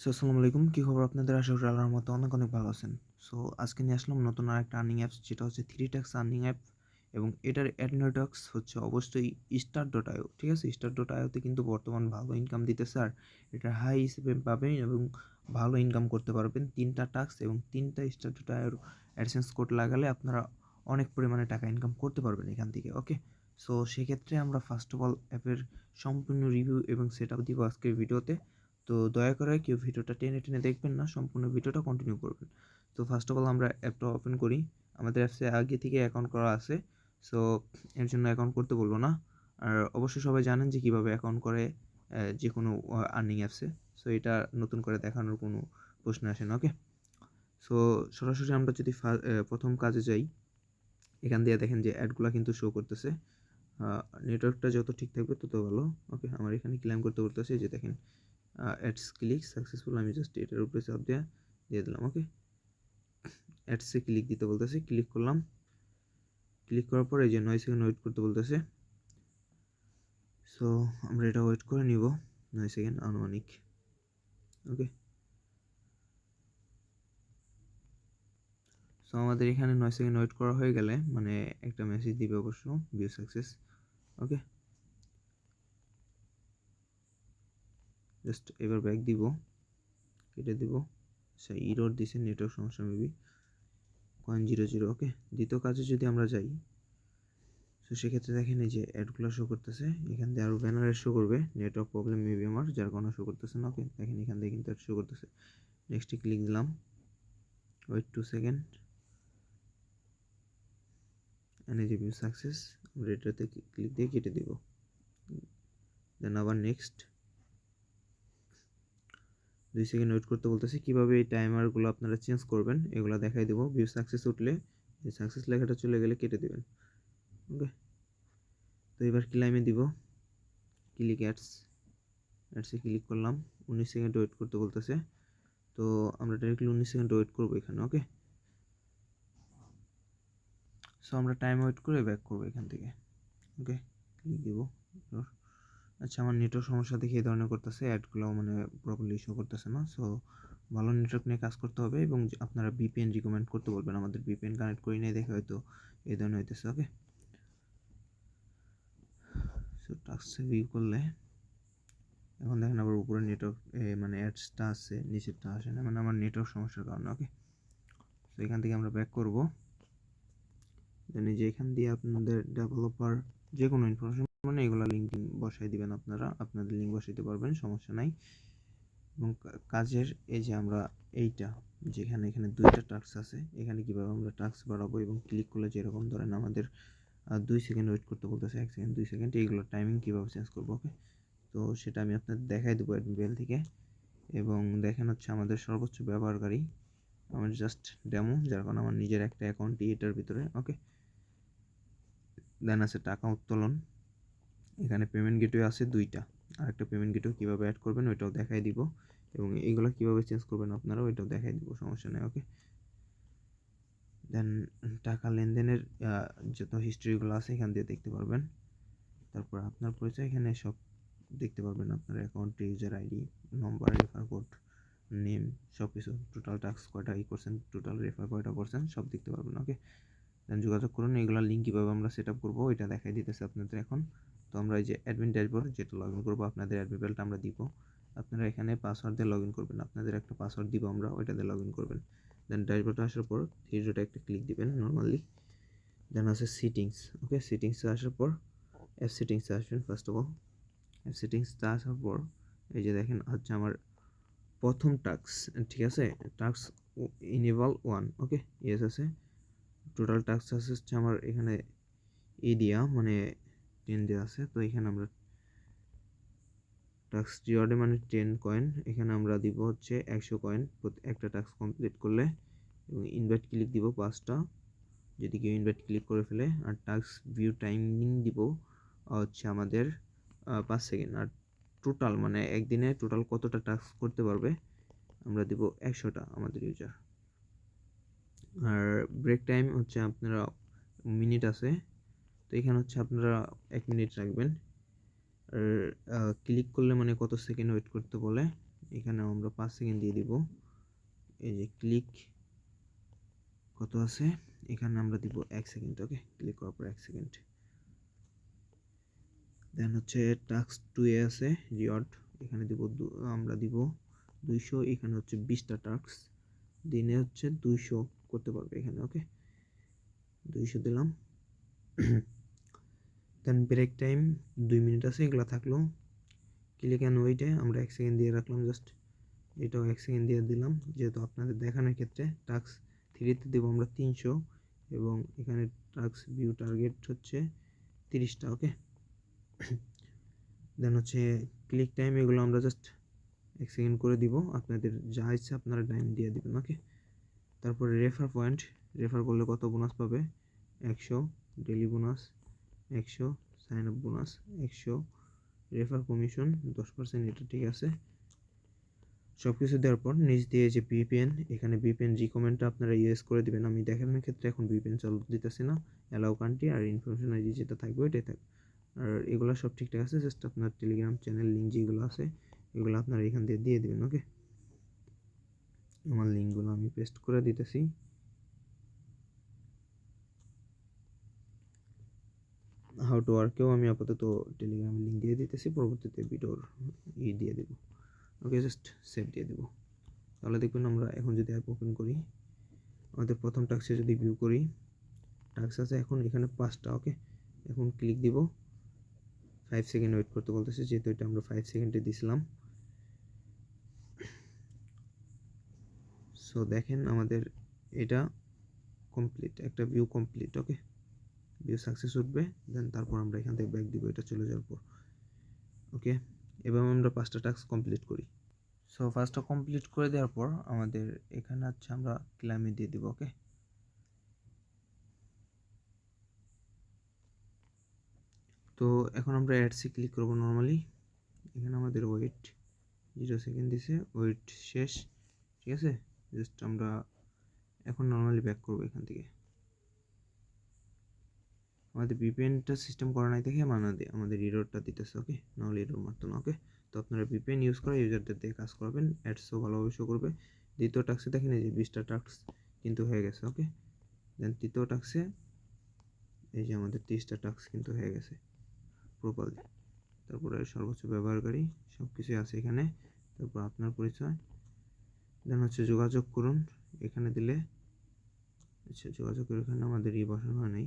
আসসালামু আলাইকুম। কি খবর আপনাদের? আশা করি আল্লাহর রহমতে অনেক, অনেক ভালো আছেন। সো আজকে নিয়ে আসলাম নতুন আরেকটা আর্নিং অ্যাপস যেটা হচ্ছে 3tax আর্নিং অ্যাপ এবং এটার অ্যাড নেটওয়ার্কস হচ্ছে অবশ্যই Start.io, ঠিক আছে? Start.io তে কিন্তু বর্তমান ভালো ইনকাম দিতেছে আর এটা হাই হিসেবে পাবেন এবং ভালো ইনকাম করতে পারবেন। ৩টা টাস্ক এবং ৩টা Start.io অ্যাডসেন্স কোড লাগালে আপনারা অনেক পরিমাণে টাকা ইনকাম করতে পারবেন এখান থেকে। ওকে? সো সেক্ষেত্রে আমরা ফার্স্ট অফ অল অ্যাপের সম্পূর্ণ রিভিউ এবং সেটআপ দিব আজকের ভিডিওতে। তো দয়া করে কেউ ভিডিওটা টেনে টেনে দেখবেন না, সম্পূর্ণ ভিডিওটা কন্টিনিউ করবেন। তো ফার্স্ট অফ অল আমরা অ্যাপটা ওপেন করি। আমাদের অ্যাপসে আগে থেকে অ্যাকাউন্ট করা আছে, সো এর জন্য অ্যাকাউন্ট করতে বলবো না। আর অবশ্যই সবাই জানেন যে কীভাবে অ্যাকাউন্ট করে যে কোনো আর্নিং অ্যাপসে। সো এটা নতুন করে দেখানোর কোনো প্রশ্ন আসে না। ওকে, সো সরাসরি আমরা যদি প্রথম কাজে যাই, এখান দিয়ে দেখেন যে অ্যাডগুলো কিন্তু শো করতেছে। নেটওয়ার্কটা যত ঠিক থাকবে তত ভালো। ওকে, আমার এখানে ক্লেম করতে বলতেছে, যে দেখেন অ্যাডস ক্লিক সাকসেসফুল। আমি জাস্ট এটার উপরে চাপ দিয়ে দিলাম। ওকে, অ্যাডসে ক্লিক দিতে বলতেছে, ক্লিক করলাম। ক্লিক করার পরে এই যে 9 সেকেন্ড ওয়েট করতে বলতেছে। সো আমরা এটা ওয়েট করে নিব 9 সেকেন্ড আনুমানিক। ওকে, সো আমাদের এখানে 9 সেকেন্ড ওয়েট করা হয়ে গেলে মানে একটা মেসেজ দিবে অবশ্য, ভিউ সাকসেস। ওকে, জাস্ট এবার ব্যাক দিব, কেটে দিব। আচ্ছা, ইরর দিছে, নেটওয়ার্ক সমস্যা মেবি। 0.00। ওকে, দ্বিতীয় কাজে যদি আমরা যাই, তো সেক্ষেত্রে দেখেন এই যে অ্যাডগুলো শো করতেছে। এখান থেকে আরও ব্যানার শো করবে। নেটওয়ার্ক প্রবলেম মেবি আমার, যার কারণে শো করতেছে না। ওকে, দেখেন এখান থেকে কিন্তু শো করতেছে। নেক্সটে ক্লিক দিলাম, ওয়েট 2 সেকেন্ড, এন্ড এই যে ভিউ সাকসেস। আমরা এটাতে ক্লিক দিয়ে কেটে দিব। দেন আবার নেক্সট 2 সেকেন্ড ওয়েট করতে বলতেছি। কীভাবে এই টাইমারগুলো আপনারা চেঞ্জ করবেন এগুলো দেখাই দেবো। ভিউ সাকসেস উঠলে, এই সাকসেস লেখাটা চলে গেলে কেটে দেবেন। ওকে, তো এবার ক্লাইমে দিব, ক্লিক অ্যাডসে ক্লিক করলাম। 19 সেকেন্ড ওয়েট করতে বলতেছে, তো আমরা ডাইরেক্টলি 19 সেকেন্ড ওয়েট করবো এখানে। ওকে, সো আমরা টাইম ওয়েট করে ব্যাক করবো এখান থেকে। ওকে, ক্লিক দিব। আচ্ছা, আমার নেটওয়ার্ক সমস্যা দেখে এই ধরনের করতেছে, অ্যাডগুলো মানে প্রপারলি শো করতেছে না। সো ভালো নেটওয়ার্ক নিয়ে কাজ করতে হবে এবং আপনারা ভিপিএন রিকমেন্ড করতে বলবেন। আমাদের ভিপিএন কানেক্ট করি নাই দেখে হয়তো এই ধরনের হইতেছে। ওকে, সো টাস্ক ভিউ করলে এখন দেখেন আবার উপরে নেটওয়ার্ক মানে অ্যাডসটা আছে, নিচেরটা আসে না, মানে আমার নেটওয়ার্ক সমস্যার কারণে। ওকে, তো এখান থেকে আমরা ব্যাক করব। দেন এই যে এখান দিয়ে আপনাদের ডেভেলপার যে কোনো ইনফরমেশন মানে এগুলো লিঙ্ক বসাই দিবেন, আপনারা আপনাদের লিঙ্ক বসাইতে পারবেন, সমস্যা নাই। এবং কাজের এই যে আমরা এইটা যেখানে এখানে 2টা টাস্ক আছে, এখানে কীভাবে আমরা টাস্ক বাড়াবো এবং ক্লিক করলে যেরকম ধরেন আমাদের 2 সেকেন্ড ওয়েট করতে বলতেছে, 1 সেকেন্ড 2 সেকেন্ড, এইগুলো টাইমিং কীভাবে চেঞ্জ করবো। ওকে, তো সেটা আমি আপনাদের দেখাই দেবো অ্যাডমিন থেকে। এবং দেখেন হচ্ছে আমাদের সর্বোচ্চ ব্যবহারকারী, আমার জাস্ট ডেমো, যার কারণে আমার নিজের একটা অ্যাকাউন্টই এটার ভিতরে। ওকে, দেন আছে টাকা উত্তোলন, এখানে পেমেন্ট গেটওয়ে আছে 2টা, আর একটা পেমেন্ট গেটওয়ে কীভাবে অ্যাড করবেন ওইটাও দেখাই দিব এবং এইগুলো কীভাবে চেঞ্জ করবেন আপনারা ওইটাও দেখাই দিব, সমস্যা নেই। ওকে, দেন টাকা লেনদেনের যত হিস্ট্রিগুলো আছে এখান দিয়ে দেখতে পারবেন। তারপর আপনার পরিচয় এখানে সব দেখতে পারবেন, আপনার অ্যাকাউন্ট, ইউজার আইডি, নম্বর, রেফার কোড, নেম, সব কিছু, টোটাল টাস্ক কয়টা করছেন, টোটাল রেফার কয়টা করছেন, সব দেখতে পারবেন। ওকে, দেন যোগাযোগ করুন। এইগুলোর লিঙ্ক কীভাবে আমরা সেট আপ করবো এটা দেখাই দিতেছে আপনাদের এখন। তো আমরা এই যে অ্যাডমিন ড্যাশবোর্ড যেটা লগ ইন করবো, আপনাদের অ্যাডমিন বেলটা আমরা দিব, আপনারা এখানে পাসওয়ার্ড দিয়ে লগ ইন করবেন, আপনাদের একটা পাসওয়ার্ড দিব আমরা, ওইটা দিয়ে লগ ইন করবেন। দেন ড্যাশবোর্ডে আসার পর থ্রি ডটে একটা ক্লিক দিবেন নর্মালি। দেন আছে সিটিংস। ওকে, সিটিংসে আসার পর অ্যাপ সেটিংসে আসবেন। ফার্স্ট অফ অল অ্যাপ সেটিংসটা আসার পর এই যে দেখেন হচ্ছে আমার প্রথম টাস্ক, ঠিক আছে, টাস্ক ইনেবল 1। ওকে, ইয়েস আছে। টোটাল টাস্ক আছে হচ্ছে আমার এখানে দিয়া মানে 10 দেওয়া আছে। তো এখানে আমরা টাস্ক রিওয়ার্ডে মানে 10 কয়েন, এখানে আমরা দিব হচ্ছে 100 কয়েন একটা টাস্ক কমপ্লিট করলে। এবং ইনভাইট ক্লিক দিব 5টা যদি কেউ ইনভাইট ক্লিক করে ফেলে। আর টাস্ক ভিউ টাইমিং দিব হচ্ছে আমাদের 5 সেকেন্ড। আর টোটাল মানে একদিনে টোটাল কতটা টাস্ক করতে পারবে আমরা দিব 100টা আমাদের ইউজার। আর ব্রেক টাইম হচ্ছে আপনারা মিনিট আছে, তো এখানে হচ্ছে আপনারা 1 মিনিট রাখবেন। আর ক্লিক করলে মানে কত সেকেন্ড ওয়েট করতে বলে এখানে আমরা 5 সেকেন্ড দিয়ে দিব। এই যে ক্লিক কত আছে, এখানে আমরা দিব 1 সেকেন্ড। ওকে, ক্লিক করার পর 1 সেকেন্ড। দেন হচ্ছে টাস্ক 2 এ আছে রিওয়ার্ড, এখানে দিব আমরা দিব 200। এখানে হচ্ছে 20টা টাস্ক, দিনে হচ্ছে 200 করতে পারবে এখানে। ওকে, 200 দিলাম। দেন ব্রেক টাইম 2 মিনিট আছে, এগুলো থাকলো। ক্লিক অ্যান্ড ওয়েটে আমরা 1 সেকেন্ড দিয়ে রাখলাম জাস্ট, এটাও 1 সেকেন্ড দিয়ে দিলাম যেহেতু আপনাদের দেখানোর ক্ষেত্রে। টাস্ক 3তে দেবো আমরা 300 এবং এখানে টাস্ক ভিউ টার্গেট হচ্ছে 30টা। ওকে, দেন হচ্ছে ক্লিক টাইম, এগুলো আমরা জাস্ট 1 সেকেন্ড করে দিব, আপনাদের যা ইচ্ছা আপনারা টাইম দিয়ে দিবেন। ওকে, তারপরে রেফার পয়েন্ট, রেফার করলে কত বোনাস পাবে, 100 daily bonus, 100 sign up bonus, 100 refer commission 10%। এটা ঠিক আছে। সব কিছু দেওয়ার পর নিচ দিয়ে যে ভিপিএন, এখানে ভিপিএন রিকমেন্ডটা আপনারা ইউজ করে দিবেন। আমি দেখানোর ক্ষেত্রে এখন ভিপিএন চালু দিতেছি না। অ্যালাউ কান্ট্রি আর ইনফরমেশন আইডি যেটা থাকবে ওইটাই থাকবে। আর এগুলো সব ঠিকঠাক আছে, জাস্ট আপনার টেলিগ্রাম চ্যানেল লিঙ্ক যেগুলো আছে এগুলো আপনারা এখান দিয়ে দিয়ে দেবেন। ওকে, আমার লিঙ্কগুলো আমি পেস্ট করে দিতেছি। হাউ টু ওয়ার্কেও আমি আপাতত টেলিগ্রাম লিঙ্ক দিয়ে দিতেছি, পরবর্তীতে ভিডিওর দিয়ে দেবো। ওকে, জাস্ট সেভ দিয়ে দেবো। তাহলে দেখবেন আমরা এখন যদি অ্যাপ ওপেন করি, আমাদের প্রথম টাস্কে যদি ভিউ করি, টাস্ক আছে এখন এখানে 5টা। ওকে, এখন ক্লিক দিব, 5 সেকেন্ড ওয়েট করতে বলতেছে, যেহেতু এটা আমরা 5 সেকেন্ডে দিছিলাম। সো দেখেন আমাদের এটা কমপ্লিট, একটা ভিউ কমপ্লিট। ওকে, ভিউ সাকসেস উঠবে, দেন তারপর আমরা এখান থেকে ব্যাক দিব এটা চলে যাওয়ার পর। ওকে, এবার আমরা 5টা টাস্ক কমপ্লিট করি। সো ফার্স্টটা কমপ্লিট করে দেওয়ার পর আমাদের এখানে হচ্ছে আমরা ক্লাইমে দিয়ে দিব। ওকে, তো এখন আমরা অ্যাডসে ক্লিক করবো নর্মালি। এখানে আমাদের ওয়েট 0 সেকেন্ড দিছে, ওয়েট শেষ। ঠিক আছে, জাস্ট আমরা এখন নর্মালি ব্যাক করবো এখান থেকে। আমাদের ভিপিএনটা সিস্টেম করা নাই দেখে আমাদের এররটা দিতেছে। ওকে, নাহলে এরর মারতো না। ওকে, তো আপনারা ভিপিএন ইউজ করে ইউজারদের দিয়ে কাজ করবেন, অ্যাডসও ভালোভাবে শো করবে। দ্বিতীয় টাস্কে দেখেন এই যে 20টা টাস্ক কিন্তু হয়ে গেছে। ওকে, দেন তৃতীয় টাস্কে এই যে আমাদের 30টা টাস্ক কিন্তু হয়ে গেছে প্রপারলি। তারপরে সর্বোচ্চ ব্যবহারকারী সব কিছুই আছে এখানে। তারপর আপনার পরিচয়, দেন হচ্ছে যোগাযোগ করুন, এখানে দিলে আচ্ছা যোগাযোগের এখানে আমাদের বসানো হয় নাই,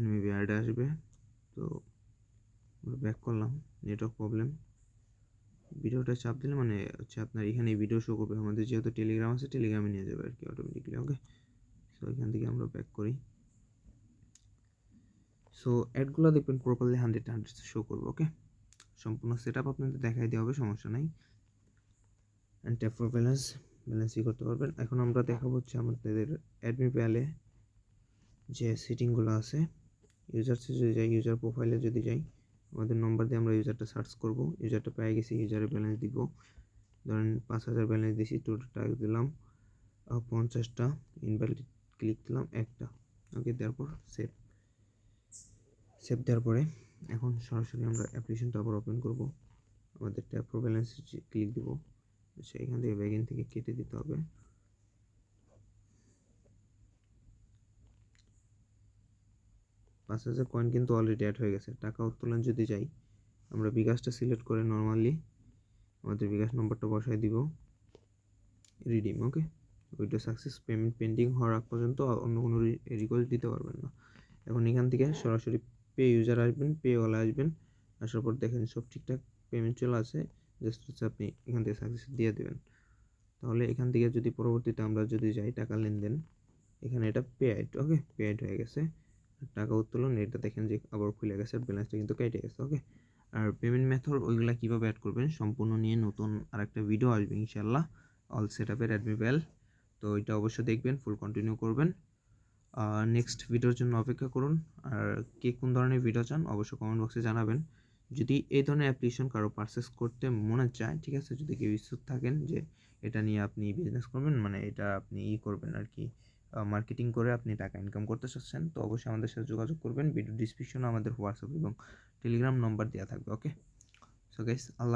মেবি অ্যাড আসবে। তো আমরা ব্যাক করলাম, নেটওয়ার্ক প্রবলেম। ভিডিওটা চাপ দিলে মানে হচ্ছে আপনার এখানে ভিডিও শো করবে, আমাদের যেহেতু টেলিগ্রাম আছে টেলিগ্রামে নিয়ে যাবে আর কি অটোমেটিকলি। ওকে, সো এখান থেকে আমরা ব্যাক করি। সো অ্যাডগুলো দেখবেন প্রপারলি 100 শো করবে। ওকে, সম্পূর্ণ সেট আপ আপনাদের দেখাই দেওয়া হবে, সমস্যা নাই। অ্যান্ড ট্যাপ ফর ব্যালেন্সই করতে পারবেন। এখন আমরা দেখাবো হচ্ছে আমাদের অ্যাডমিন প্যানেলে যে সেটিংগুলো আছে। ইউজার্সে যদি যাই, ইউজার প্রোফাইলে যদি যাই, আমাদের নম্বর দিয়ে আমরা ইউজারটা সার্চ করব। ইউজারটা পেয়ে গেছি, ইউজারের ব্যালেন্স দিব। ধরেন 5000 ব্যালেন্স দিছি, টোটাল টাস্ক দিলাম 50টা, ইনভ্যালিড ক্লিক দিলাম একটা। ওকে, তারপর সেভ দেওয়ার পরে এখন সরাসরি আমরা অ্যাপ্লিকেশনটা আবার ওপেন করব। আমাদের ট্যাপ ফর ব্যালেন্স ক্লিক দিব, আচ্ছা এখান থেকে ব্যাগিন থেকে কেটে দিতে হবে। 5000 কয়েন কিন্তু অলরেডি অ্যাড হয়ে গেছে। টাকা উত্তোলন যদি যাই, আমরা বিকাশটা সিলেক্ট করে নর্মালি আমাদের বিকাশ নম্বরটা বসায় দিব, রিডিম। ওকে, ওইটা সাকসেস, পেমেন্ট পেন্ডিং হওয়ার আগ পর্যন্ত অন্য কোনো রিকোয়েস্ট দিতে পারবেন না। এখন এখান থেকে সরাসরি পে ইউজার আসবেন, পে ওয়ালে আসবেন, আসার পর দেখেন সব ঠিকঠাক পেমেন্ট চলে আসে, জাস্ট হচ্ছে আপনি এখান থেকে সাকসেস দিয়ে দেবেন। তাহলে এখান থেকে যদি পরবর্তীতে আমরা যদি যাই টাকা লেনদেন, এখানে এটা পেড। ওকে, পেড হয়ে গেছে। টাকা উত্তোলন এটা দেখেন যে আবার খুলে গেছে, ব্যালেন্সটা কিন্তু কেটে গেছে। ওকে, আর পেমেন্ট মেথড ওইগুলা কীভাবে অ্যাড করবেন সম্পূর্ণ নিয়ে নতুন আরেকটা ভিডিও আসবে ইনশাল্লাহ, অল সেট আপের অ্যাডমিন। তো এটা অবশ্যই দেখবেন, ফুল কন্টিনিউ করবেন। নেক্সট ভিডিওর জন্য অপেক্ষা করুন। আর কে কোন ধরনের ভিডিও চান অবশ্যই কমেন্ট বক্সে জানাবেন। যদি এই ধরনের অ্যাপ্লিকেশন কারো পারচেস করতে মনে চায়, ঠিক আছে, যদি কেউ ইচ্ছুক থাকেন যে এটা নিয়ে আপনি বিজনেস করবেন, মানে এটা আপনি করবেন আর কি, মার্কেটিং করে আপনি টাকা ইনকাম করতে চাচ্ছেন, তো অবশ্যই আমাদের সাথে যোগাযোগ করবেন। ভিডিও ডিসক্রিপশনে আমাদের হোয়াটসঅ্যাপ এবং টেলিগ্রাম নম্বর দেওয়া থাকবে। ওকে, সো গাইস, আল্লাহ